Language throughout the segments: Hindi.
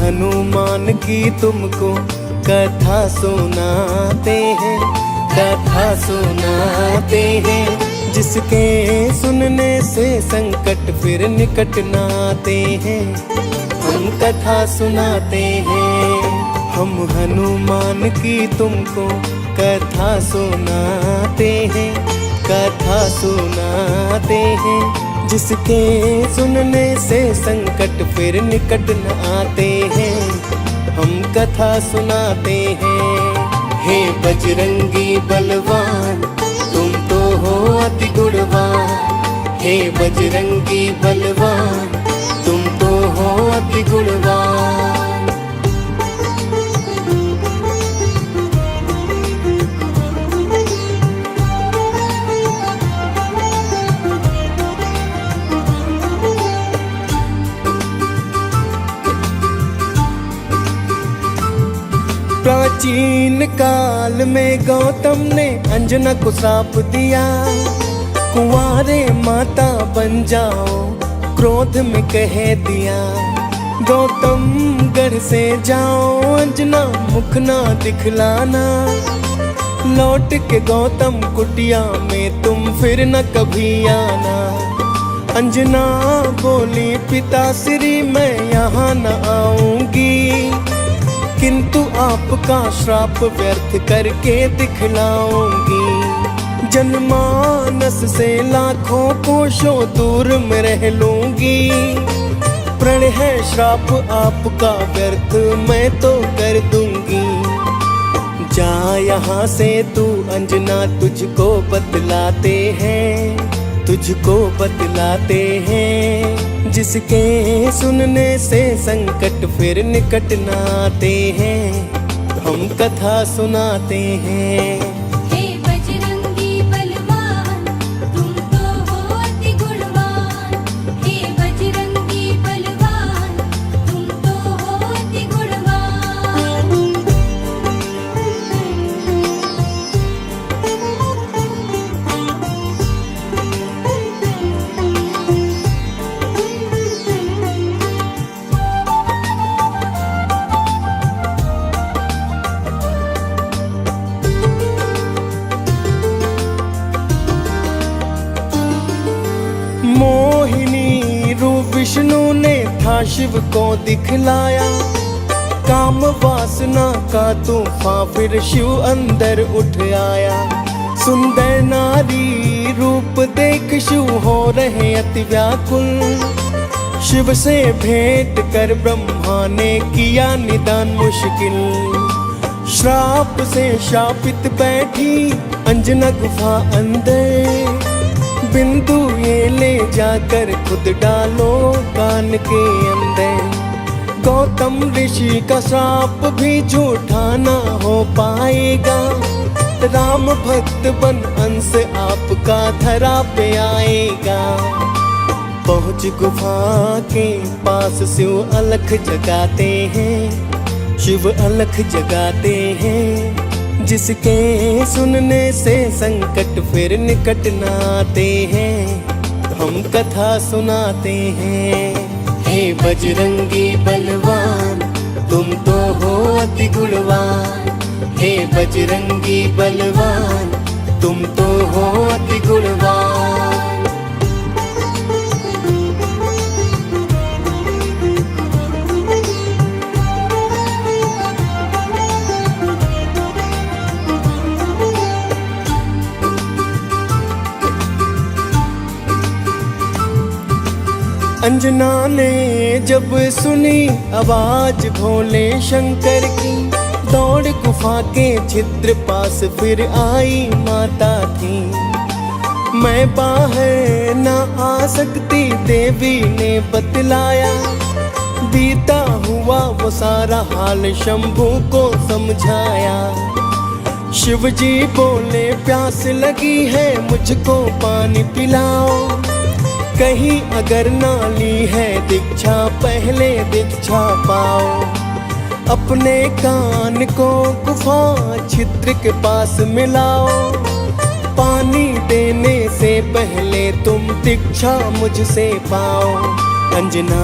हनुमान की तुमको कथा सुनाते हैं, कथा सुनाते हैं। जिसके सुनने से संकट फिर निकट न आते हैं, हम कथा सुनाते हैं। हम हनुमान की तुमको कथा सुनाते हैं, कथा सुनाते हैं। जिसके सुनने से संकट फिर निकट न आते हैं, हम कथा सुनाते हैं। हे बजरंगी बलवान तुम तो हो अति गुणवान, हे बजरंगी बलवान तुम तो हो अति गुणवान। प्राचीन काल में गौतम ने अंजना को श्राप दिया, कुंवारे माता बन जाओ क्रोध में कह दिया। गौतम गढ़ से जाओ अंजना मुख ना दिखलाना, लौट के गौतम कुटिया में तुम फिर न कभी आना। अंजना बोली पिताश्री मैं यहाँ न आऊंगी, किंतु आपका श्राप व्यर्थ करके दिखलाऊंगी। जनमानस से लाखों कोशों दूर में रह लूंगी, प्रण है श्राप आपका व्यर्थ मैं तो कर दूंगी। जा यहाँ से तू अंजना तुझको बतलाते हैं, तुझको बतलाते हैं। जिसके सुनने से संकट फिर निकट न आते हैं, हम कथा सुनाते हैं। हे बजरंगी बलवान तुम तो हो अति गुणवान, हे बजरंगी बलवान तुम तो हो अति गुणवान। मोहिनी रूप विष्णु ने था शिव को दिखलाया, काम वासना का तूफान फिर शिव अंदर उठ आया। सुंदर नारी रूप देख शिव हो रहे अति व्याकुल, शिव से भेंट कर ब्रह्मा ने किया निदान मुश्किल। श्राप से शापित बैठी अंजना गुफा अंदर, बिंदु ये ले जाकर खुद डालो कान के अंदर। गौतम ऋषि का श्राप भी झूठा ना हो पाएगा, राम भक्त बन अंश आपका धरा पे आएगा। पहुँच गुफा के पास शिव अलख जगाते हैं, शिव अलख जगाते हैं। जिसके सुनने से संकट फिर निकट न आते हैं, हम कथा सुनाते हैं। हे बजरंगी बलवान तुम तो हो अति गुणवान, हे बजरंगी बलवान तुम तो हो अति गुणवान। अंजना ने जब सुनी आवाज भोले शंकर की, दौड़ गुफा के छिद्र पास फिर आई माता थी। मैं बाहर न आ सकती देवी ने बतलाया, बीता हुआ वो सारा हाल शंभू को समझाया। शिव जी बोले प्यास लगी है मुझको पानी पिलाओ, कहीं अगर नाली है दीक्षा पहले दीक्षा पाओ। अपने कान को गुफा छिद्र के पास मिलाओ, पानी देने से पहले तुम दीक्षा मुझसे पाओ। अंजना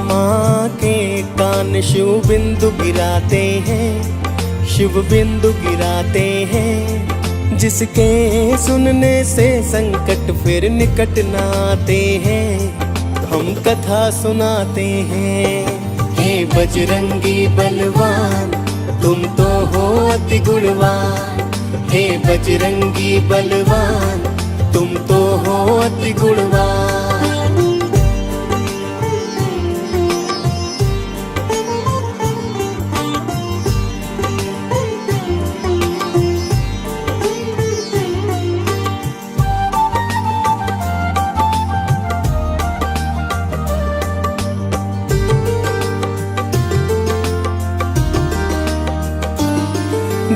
माँ के कान शिव बिंदु गिराते हैं, शिव बिंदु गिराते हैं। जिसके सुनने से संकट फिर निकट न आते हैं, हम कथा सुनाते हैं। हे बजरंगी बलवान तुम तो हो अति गुणवान, हे बजरंगी बलवान तुम तो हो अति गुणवान।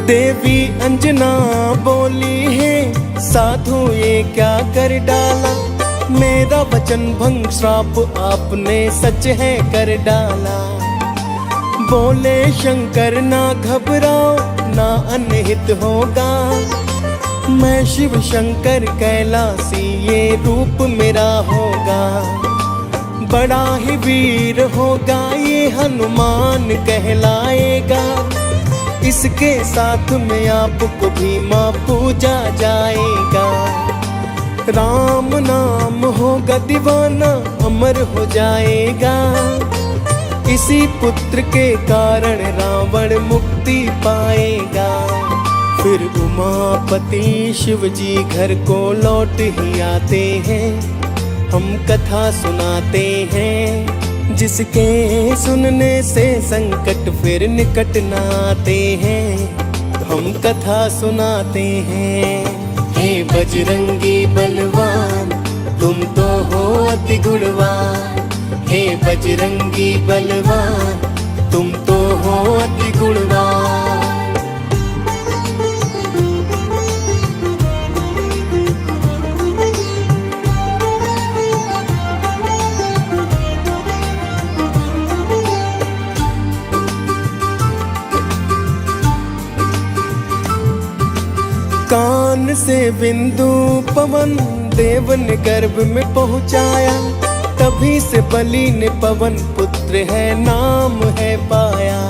देवी अंजना बोली है, साधु ये क्या कर डाला, मेरा वचन भंग श्राप आपने सच है कर डाला। बोले शंकर ना घबराओ ना अनहित होगा, मैं शिव शंकर कैलासी ये रूप मेरा होगा। बड़ा ही वीर होगा ये हनुमान कहलाएगा, इसके साथ में आपको भी माँ पूजा जाएगा। राम नाम होगा दीवाना अमर हो जाएगा, इसी पुत्र के कारण रावण मुक्ति पाएगा। फिर उमापति शिव जी घर को लौट ही आते हैं, हम कथा सुनाते हैं। जिसके सुनने से संकट फिर निकट न आते हैं, हम कथा सुनाते हैं। हे बजरंगी बलवान तुम तो हो अति गुणवान, हे बजरंगी बलवान तुम तो हो अति गुणवान। कान से बिंदु पवन देव ने गर्भ में पहुँचाया, तभी से बलि ने पवन पुत्र है नाम है पाया।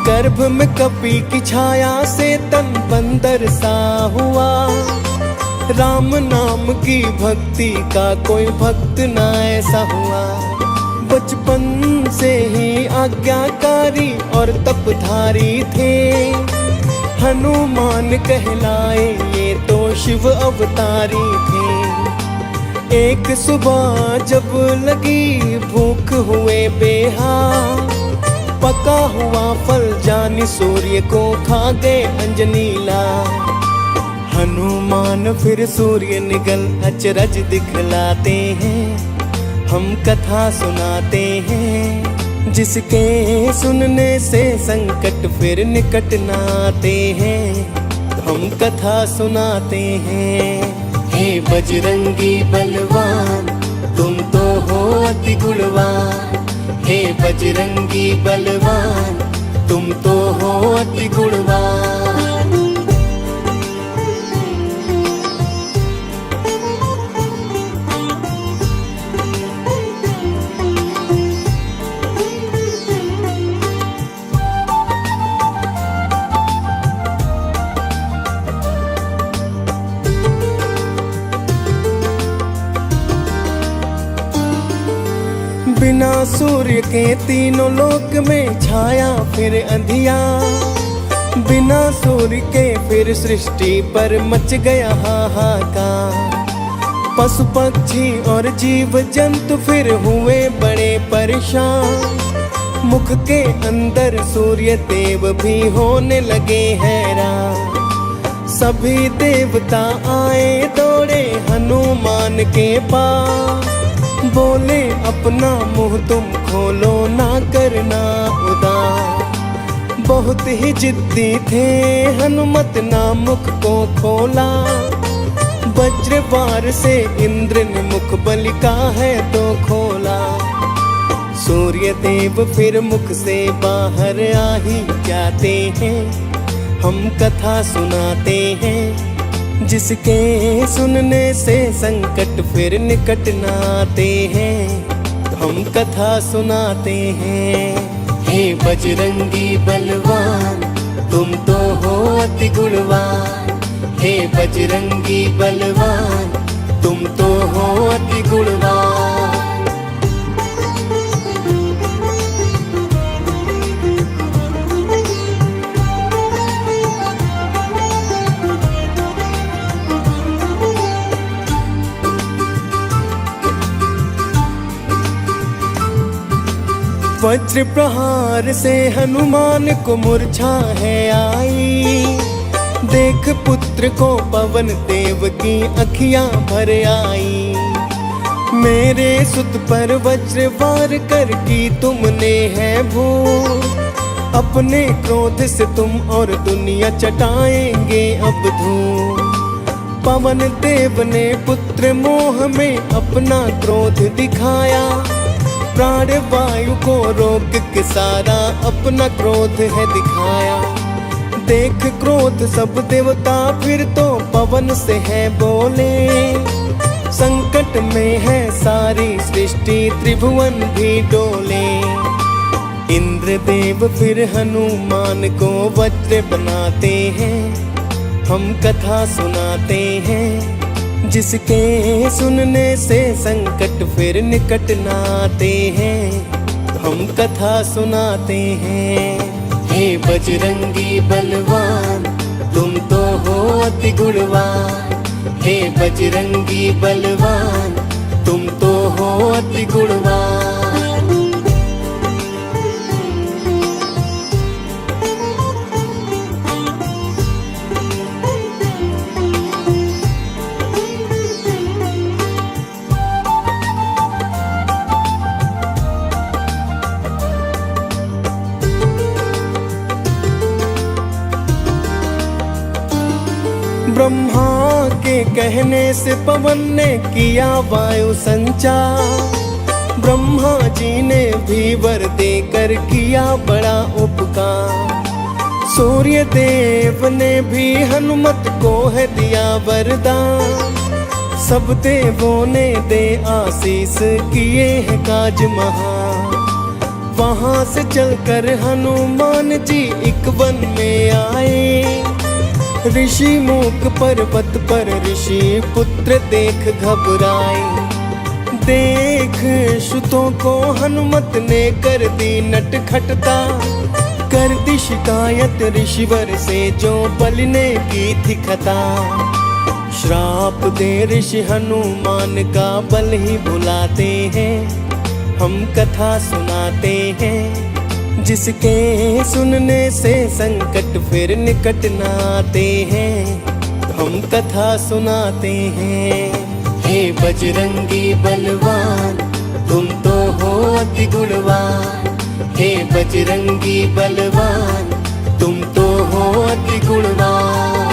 गर्भ में कपी की छाया से तन बंदर सा हुआ, राम नाम की भक्ति का कोई भक्त ना ऐसा हुआ। बचपन से ही आज्ञाकारी और तपधारी थे, हनुमान कहलाए ये तो शिव अवतारी थे। एक सुबह जब लगी भूख हुए बेहाल, पका हुआ फल जानी सूर्य को खा गए अंजनीला। हनुमान फिर सूर्य निगल अचरज दिखलाते हैं, हम कथा सुनाते हैं। जिसके सुनने से संकट फिर निकट न आते हैं, हम कथा सुनाते हैं। हे बजरंगी बलवान तुम तो हो अति गुणवान, हे बजरंगी बलवान तुम तो हो अति गुणवान। बिना सूर्य के तीनों लोक में छाया फिर अंधिया, बिना सूर्य के फिर सृष्टि पर मच गया हाहाकार। पशु पक्षी और जीव जंतु फिर हुए बड़े परेशान, मुख के अंदर सूर्य देव भी होने लगे हैरान। सभी देवता आए दौड़े हनुमान के पास, बोले अपना मुंह तुम खोलो ना करना उदास। बहुत ही जिद्दी थे हनुमत ना मुख को खोला, वज्रवार से इंद्र ने मुख बलि का है तो खोला। सूर्य देव फिर मुख से बाहर आ ही जाते हैं, हम कथा सुनाते हैं। जिसके सुनने से संकट फिर निकट न आते हैं, हम कथा सुनाते हैं। हे बजरंगी बलवान तुम तो हो अति गुणवान, हे बजरंगी बलवान तुम तो हो अति गुणवान। वज्र प्रहार से हनुमान को मूर्छा है आई, देख पुत्र को पवन देव की अखियां भर आई। मेरे सुत पर वज्र वार कर की तुमने है भूल, अपने क्रोध से तुम और दुनिया चटाएंगे अब धूल। पवन देव ने पुत्र मोह में अपना क्रोध दिखाया, प्राण वायु को रोक के सारा अपना क्रोध है दिखाया। देख क्रोध सब देवता फिर तो पवन से है बोले, संकट में है सारी सृष्टि त्रिभुवन भी डोले। इंद्र देव फिर हनुमान को वज्र बनाते हैं, हम कथा सुनाते हैं। जिसके सुनने से संकट फिर निकट न आते हैं, हम कथा सुनाते हैं। हे बजरंगी बलवान तुम तो हो अति गुणवान, हे बजरंगी बलवान तुम तो हो अति गुणवान। ब्रह्मा के कहने से पवन ने किया वायु संचार, ब्रह्मा जी ने भी वर देकर किया बड़ा उपकार। सूर्य देव ने भी हनुमत को है दिया वरदान, सब देवों ने दे आशीष किए हैं काज महान। वहां से चलकर हनुमान जी एक वन में आए, ऋषि मूक पर्वत पर ऋषि पुत्र देख घबराए। देख श्रुतों को हनुमत ने कर दी नटखटता, कर दी शिकायत ऋषिवर से जो बलि ने की थी खता। श्राप दे ऋषि हनुमान का बल ही बुलाते हैं, हम कथा सुनाते हैं। जिसके सुनने से संकट फिर निकट न आते हैं, हम कथा सुनाते हैं। हे बजरंगी बलवान तुम तो हो अति गुणवान, हे बजरंगी बलवान तुम तो हो अति गुणवान।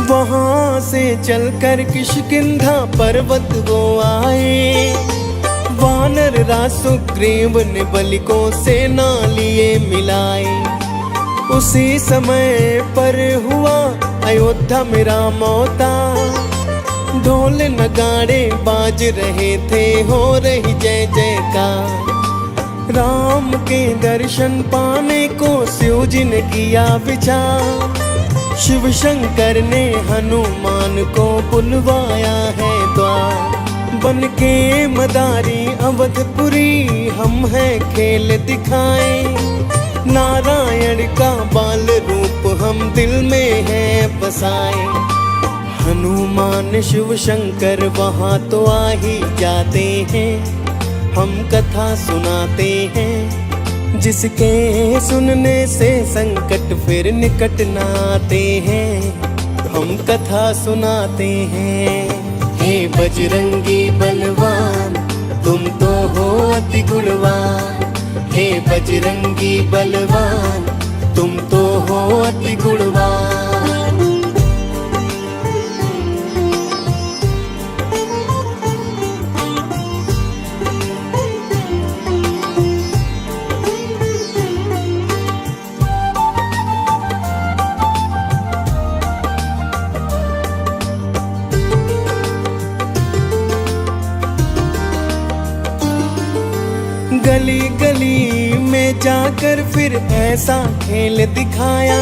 वहां से चलकर किष्किंधा पर्वत वो आए, वानर राज सुग्रीव ने बलि को सेना लिए मिलाए। उसी समय पर हुआ अयोध्या में राम अवतार, ढोल नगाड़े बाज रहे थे हो रही जय जयकार। राम के दर्शन पाने को शिव जी ने किया विचार, शिव शंकर ने हनुमान को बुलवाया है द्वार। बन के मदारी अवधपुरी हम हैं खेल दिखाए, नारायण का बाल रूप हम दिल में है बसाए। हनुमान शिव शंकर वहाँ तो आ ही जाते हैं, हम कथा सुनाते हैं। जिसके सुनने से संकट फिर निकट न आते हैं, हम कथा सुनाते हैं। हे बजरंगी बलवान तुम तो हो अति गुणवान, हे बजरंगी बलवान तुम तो हो अति गुणवान। गली गली में जाकर फिर ऐसा खेल दिखाया,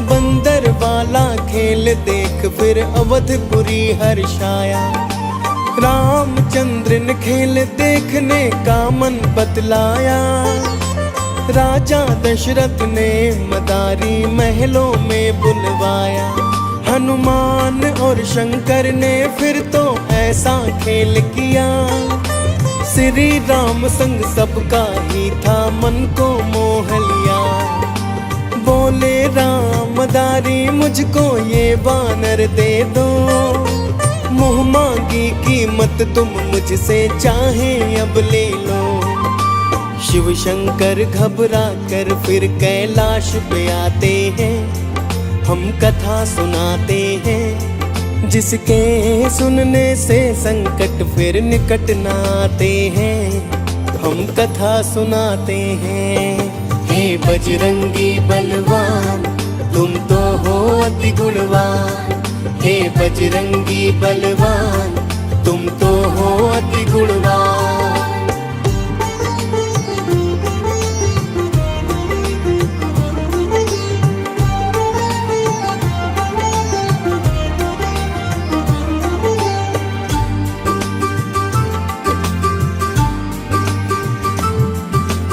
बंदर वाला खेल देख फिर अवधपुरी हर्षाया। रामचंद्र ने खेल देखने का मन बतलाया, राजा दशरथ ने मदारी महलों में बुलवाया। हनुमान और शंकर ने फिर तो ऐसा खेल किया, श्री राम संग सबका ही था मन को मोह लिया। बोले रामदारी मुझको ये वानर दे दो, मुँह मांगी कीमत तुम मुझसे चाहे अब ले लो। शिव शंकर घबरा कर फिर कैलाश पे आते हैं, हम कथा सुनाते हैं, जिसके सुनने से संकट फिर निकट न आते हैं। हम कथा सुनाते हैं। हे बजरंगी बलवान तुम तो हो अति गुणवान, हे बजरंगी बलवान तुम तो हो अति गुणवान।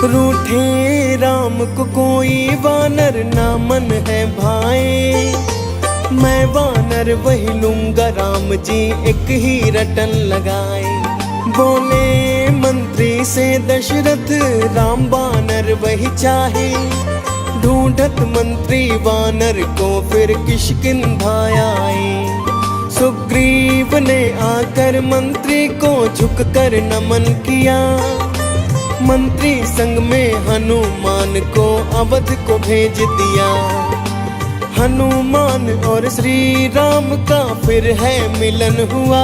रूठे राम को कोई वानर ना मन है भाए, मैं वानर वही लूंगा राम जी एक ही रटन लगाए। बोले मंत्री से दशरथ राम वानर वही चाहे, ढूंढत मंत्री वानर को फिर किष्किंधा आए। सुग्रीव ने आकर मंत्री को झुक कर नमन किया, मंत्री संग में हनुमान को अवध को भेज दिया। हनुमान और श्री राम का फिर है मिलन हुआ,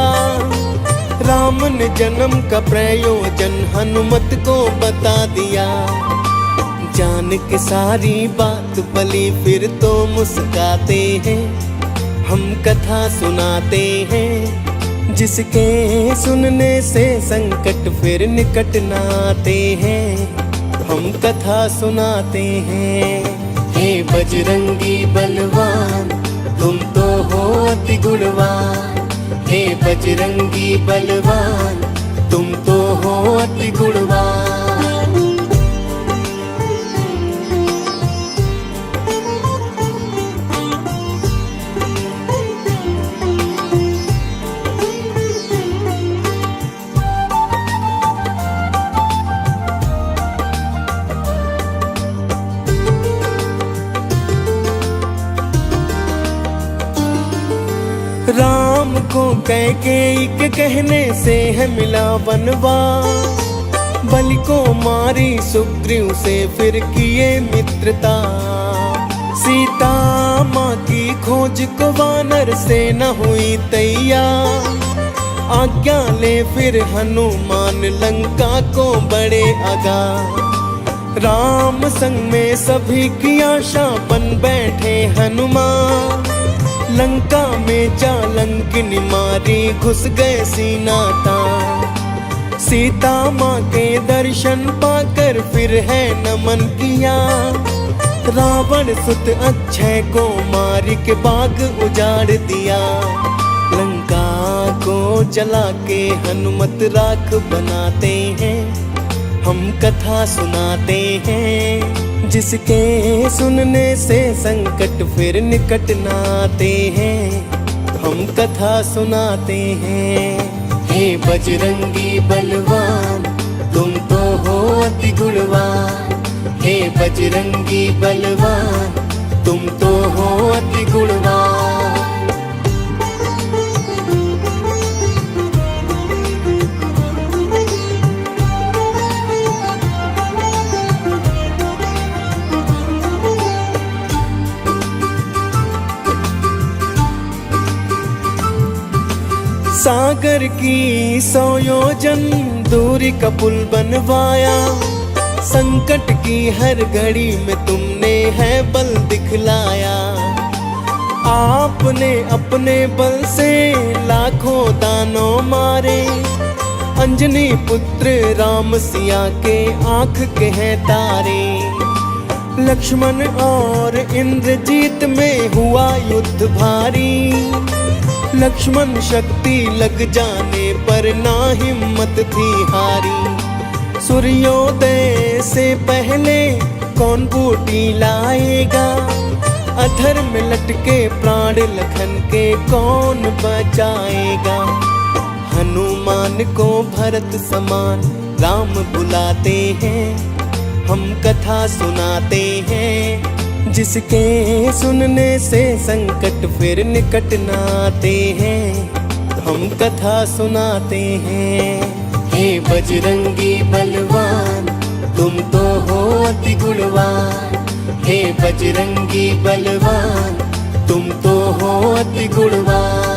राम ने जन्म का प्रयोजन हनुमत को बता दिया। जान के सारी बात भली फिर तो मुस्काते हैं, हम कथा सुनाते हैं, जिसके सुनने से संकट फिर निकट न आते हैं। हम कथा सुनाते हैं। हे बजरंगी बलवान तुम तो हो अति गुणवान, हे बजरंगी बलवान तुम तो हो अति गुणवान। राम को कैकेयी के कहने से है मिला वनवास, बलि को मारी सुग्रीव से फिर किए मित्रता। सीता माँ की खोज को वानर से न हुई तैयार, आज्ञा ले फिर हनुमान लंका को बड़े आगा। राम संग में सभी की आशा बन बैठे हनुमान, लंका में जालंकिनी मारी घुस गए सीना तान। सीता माँ के दर्शन पाकर फिर है नमन किया, रावण सुत अक्षय को मारी के बाग उजाड़ दिया। लंका को जला के हनुमत राख बनाते हैं, हम कथा सुनाते हैं, जिसके सुनने से संकट फिर निकट न आते हैं। हम कथा सुनाते हैं। हे बजरंगी बलवान तुम तो हो अति गुणवान, हे बजरंगी बलवान तुम तो हो अति गुणवान। सागर की 100 योजन दूरी का पुल बनवाया, संकट की हर घड़ी में तुमने है बल दिखलाया। आपने अपने बल से लाखों दानों मारे, अंजनी पुत्र राम सिया के आँख के हैं तारे। लक्ष्मण और इंद्रजीत में हुआ युद्ध भारी। लक्ष्मण शक्ति लग जाने पर ना हिम्मत थी हारी। सूर्योदय से पहले कौन बूटी लाएगा, अधर्म लटके प्राण लखन के कौन बचाएगा। हनुमान को भरत समान राम बुलाते हैं, हम कथा सुनाते हैं, जिसके सुनने से संकट फिर निकट न आते हैं। हम कथा सुनाते हैं। हे बजरंगी बलवान तुम तो हो अति गुणवान। हे बजरंगी बलवान तुम तो हो अति गुणवान।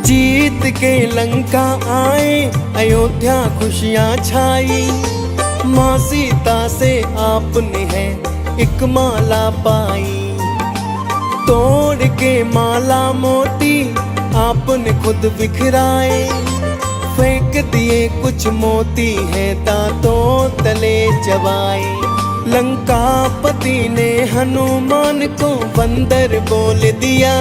जीत के लंका आए अयोध्या खुशियाँ छाई। माँ सीता से आपने है एक माला पाई। तोड़ के माला मोती आपने खुद बिखराए। फेंक दिए कुछ मोती हैं दांतों तले चबाए। लंकापति ने हनुमान को बंदर बोल दिया।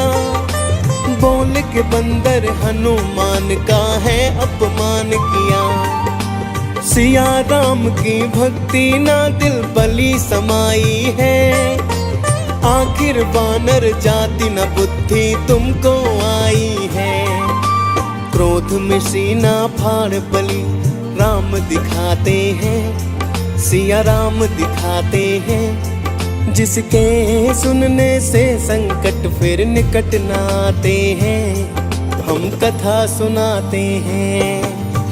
बोल के बंदर हनुमान का है अपमान किया। सिया राम की भक्ति ना दिल बलि समाई है। आखिर वानर जाति न बुद्धि तुमको आई है। क्रोध में सीना फाड़ बलि राम दिखाते हैं। सिया राम दिखाते हैं, जिसके सुनने से संकट फिर निकट न आते हैं। हम कथा सुनाते हैं।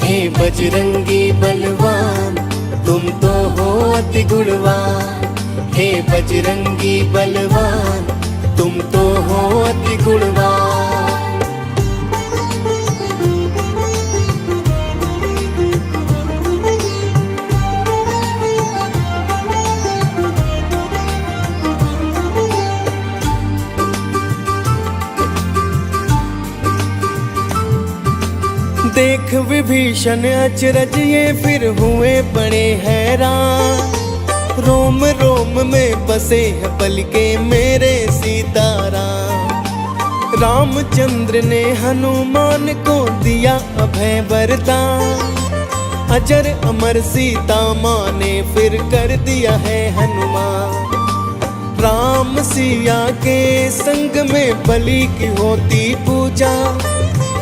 हे बजरंगी बलवान तुम तो हो अति गुणवान। हे बजरंगी बलवान तुम तो हो अति गुणवान। देख विभीषण अचरज ये फिर हुए बड़े हैरान। रोम रोम में बसे हैं बल के मेरे सीताराम। रामचंद्र ने हनुमान को दिया अभय वरदान। अजर अमर सीता माँ ने फिर कर दिया है हनुमान। राम सिया के संग में बलि की होती पूजा।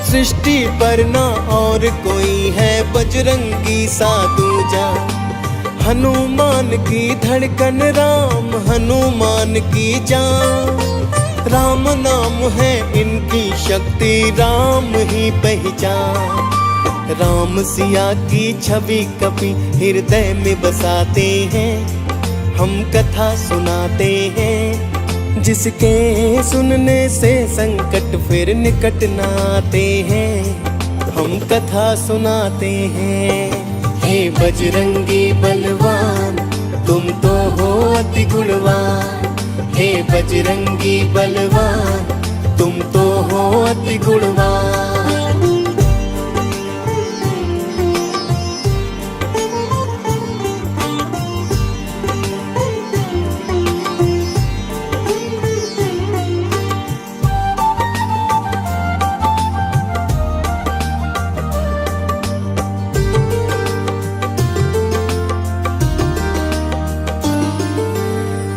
सृष्टि पर ना और कोई है बजरंगी सा दूजा। हनुमान की धड़कन राम हनुमान की जान। राम नाम है इनकी शक्ति राम ही पहचान। राम सिया की छवि कभी हृदय में बसाते हैं। हम कथा सुनाते हैं, जिसके सुनने से संकट फिर निकट न आते हैं। हम कथा सुनाते हैं। हे बजरंगी बलवान तुम तो हो अति गुणवान। हे बजरंगी बलवान तुम तो हो अति गुणवान।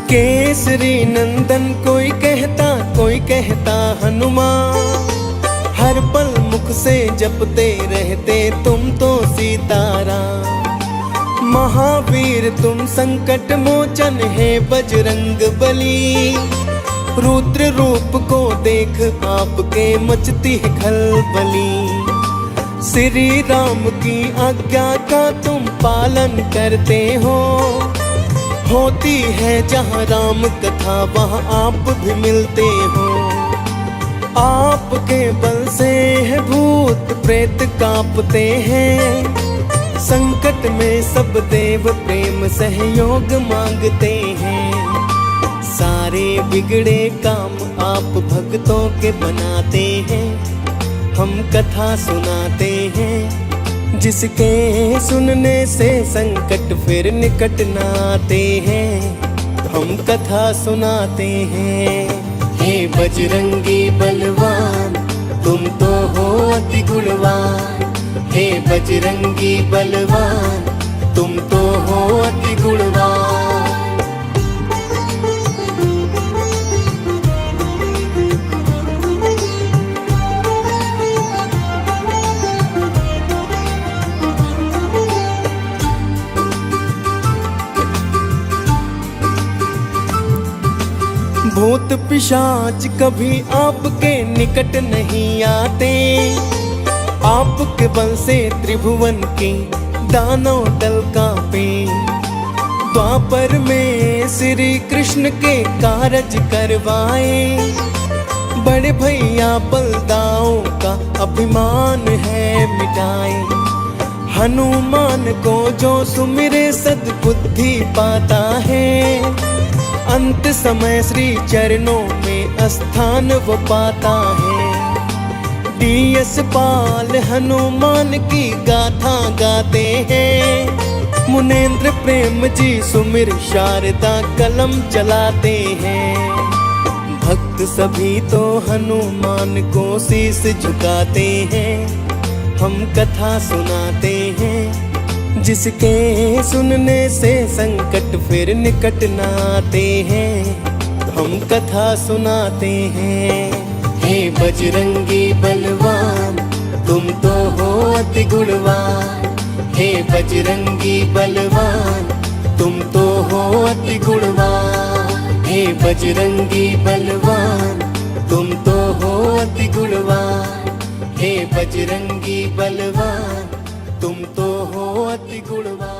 केसरी नंदन कोई कहता हनुमान। हर पल मुख से जपते रहते तुम तो सीताराम। महावीर तुम संकट मोचन है बजरंग बली। रुद्र रूप को देख आपके मचती है खलबली। श्री राम की आज्ञा का तुम पालन करते हो। होती है जहाँ राम कथा वहाँ आप भी मिलते हो। आपके बल से है भूत प्रेत कांपते हैं, संकट में सब देव प्रेम सहयोग मांगते हैं। सारे बिगड़े काम आप भक्तों के बनाते हैं, हम कथा सुनाते हैं, जिसके सुनने से संकट फिर निकट न आते हैं। हम कथा सुनाते हैं। हे बजरंगी बलवान तुम तो हो अति गुणवान, हे बजरंगी बलवान तुम तो हो अति गुणवान। भूत पिशाच कभी आपके निकट नहीं आते, आपके बल से त्रिभुवन के दानव दल कांपे। द्वापर में श्री कृष्ण के कारज करवाए, बड़े भैया बलदाओं का अभिमान है मिटाए। हनुमान को जो सुमिरे सद्बुद्धि पाता है, अंत समय श्री चरणों में स्थान वो पाता है। डीएस पाल हनुमान की गाथा गाते हैं, मुनेन्द्र प्रेम जी सुमिर शारदा कलम चलाते हैं। भक्त सभी तो हनुमान को शीस झुकाते हैं, हम कथा सुनाते हैं, जिसके सुनने से संकट फिर निकट न आते हैं। हम कथा सुनाते हैं। हे बजरंगी बलवान तुम तो हो अति गुणवान, हे बजरंगी बलवान तुम तो हो अति गुणवान, हे बजरंगी बलवान तुम तो हो अति गुणवान, हे बजरंगी बलवान तुम तो हो अति गुणवान।